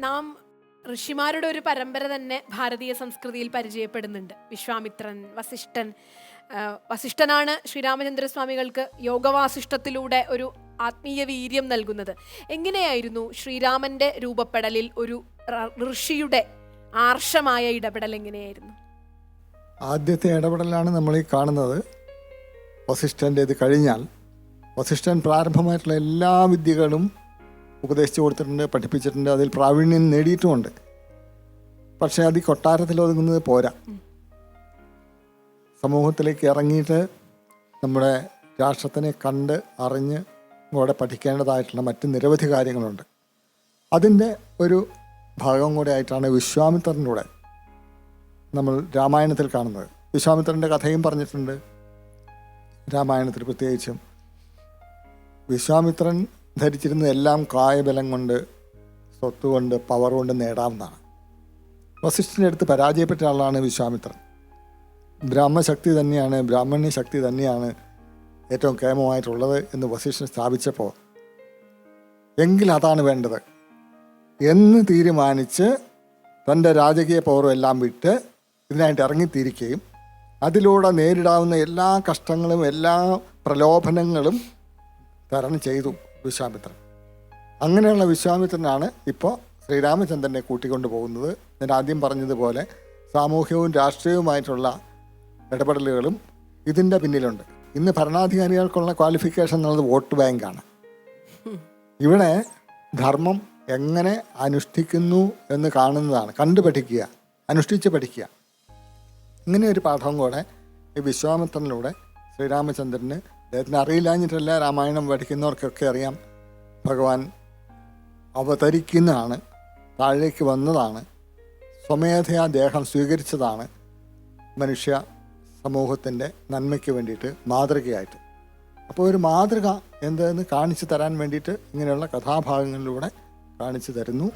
നാം ഋഷിമാരുടെ ഒരു പരമ്പര തന്നെ ഭാരതീയ സംസ്കൃതിയിൽ പരിചയപ്പെടുന്നുണ്ട്. വിശ്വാമിത്രൻ, വസിഷ്ഠൻ. വസിഷ്ഠനാണ് ശ്രീരാമചന്ദ്രസ്വാമികൾക്ക് യോഗവാസിഷ്ഠത്തിലൂടെ ഒരു ആത്മീയ വീര്യം നൽകുന്നത്. എങ്ങനെയായിരുന്നു ശ്രീരാമന്റെ രൂപപ്പെടലിൽ ഒരു ഋഷിയുടെ ആർഷമായ ഇടപെടൽ എങ്ങനെയായിരുന്നു? ആദ്യത്തെ ഇടപെടലാണ് നമ്മൾ ഈ കാണുന്നത്. വസിഷ്ഠൻ്റെ ഇത് കഴിഞ്ഞാൽ വസിഷ്ഠൻ പ്രാരംഭമായിട്ടുള്ള എല്ലാ വിദ്യകളും ഉപദേശിച്ചു കൊടുത്തിട്ടുണ്ട്, പഠിപ്പിച്ചിട്ടുണ്ട്, അതിൽ പ്രാവീണ്യം നേടിയിട്ടുമുണ്ട്. പക്ഷേ അത് ഈ കൊട്ടാരത്തിൽ ഒതുങ്ങുന്നത് പോരാ. സമൂഹത്തിലേക്ക് ഇറങ്ങിയിട്ട് നമ്മുടെ രാഷ്ട്രത്തിനെ കണ്ട് അറിഞ്ഞ് ഇവിടെ പഠിക്കേണ്ടതായിട്ടുള്ള മറ്റ് നിരവധി കാര്യങ്ങളുണ്ട്. അതിൻ്റെ ഒരു ഭാഗം കൂടെ ആയിട്ടാണ് വിശ്വാമിത്രനിലൂടെ നമ്മൾ രാമായണത്തിൽ കാണുന്നത്. വിശ്വാമിത്രൻ്റെ കഥയും പറഞ്ഞിട്ടുണ്ട് രാമായണത്തിൽ. പ്രത്യേകിച്ചും വിശ്വാമിത്രൻ ധരിച്ചിരുന്ന എല്ലാം കായബലം കൊണ്ട്, സ്വത്ത് കൊണ്ട്, പവർ കൊണ്ട് നേടാവുന്നതാണ്. വസിഷ്ഠൻ്റെ അടുത്ത് പരാജയപ്പെട്ട ആളാണ് വിശ്വാമിത്രൻ. ബ്രാഹ്മശക്തി തന്നെയാണ്, ബ്രാഹ്മണ്യ ശക്തി തന്നെയാണ് ഏറ്റവും കേമമായിട്ടുള്ളത് എന്ന് വസിഷ്ഠൻ സ്ഥാപിച്ചപ്പോൾ, എങ്കിൽ അതാണ് വേണ്ടത് എന്ന് തീരുമാനിച്ച് തൻ്റെ രാജകീയ പൗരം എല്ലാം വിട്ട് ഇതിനായിട്ട് ഇറങ്ങിത്തിരിക്കുകയും അതിലൂടെ നേരിടാവുന്ന എല്ലാ കഷ്ടങ്ങളും എല്ലാ പ്രലോഭനങ്ങളും തരണം ചെയ്തു വിശ്വാമിത്രൻ. അങ്ങനെയുള്ള വിശ്വാമിത്രനാണ് ഇപ്പോൾ ശ്രീരാമചന്ദ്രനെ കൂട്ടിക്കൊണ്ടു പോകുന്നത്. ഞാൻ ആദ്യം പറഞ്ഞതുപോലെ സാമൂഹ്യവും രാഷ്ട്രീയവുമായിട്ടുള്ള ഇടപെടലുകളും ഇതിൻ്റെ പിന്നിലുണ്ട്. ഇന്ന് ഭരണാധികാരികൾക്കുള്ള ക്വാളിഫിക്കേഷൻ എന്നുള്ളത് വോട്ട് ബാങ്കാണ്. ഇവിടെ ധർമ്മം എങ്ങനെ അനുഷ്ഠിക്കുന്നു എന്ന് കാണുന്നതാണ്. കണ്ടു പഠിക്കുക, അനുഷ്ഠിച്ച് പഠിക്കുക. ഇങ്ങനെ ഒരു പാഠവും കൂടെ ഈ വിശ്വാമിത്രനിലൂടെ ശ്രീരാമചന്ദ്രന്, അദ്ദേഹത്തിന് അറിയില്ലാഞ്ഞിട്ടല്ല, രാമായണം പഠിക്കുന്നവർക്കൊക്കെ അറിയാം, ഭഗവാൻ അവതരിക്കുന്നതാണ്, താഴേക്ക് വന്നതാണ്, സ്വമേധയാ ദേഹം സ്വീകരിച്ചതാണ്, മനുഷ്യ സമൂഹത്തിൻ്റെ നന്മയ്ക്ക് വേണ്ടിയിട്ട് മാതൃകയായിട്ട്. അപ്പോൾ ഒരു മാതൃക എന്തെന്ന് കാണിച്ചു തരാൻ വേണ്ടിയിട്ട് ഇങ്ങനെയുള്ള കഥാഭാഗങ്ങളിലൂടെ കാണിച്ചു തരുന്നു.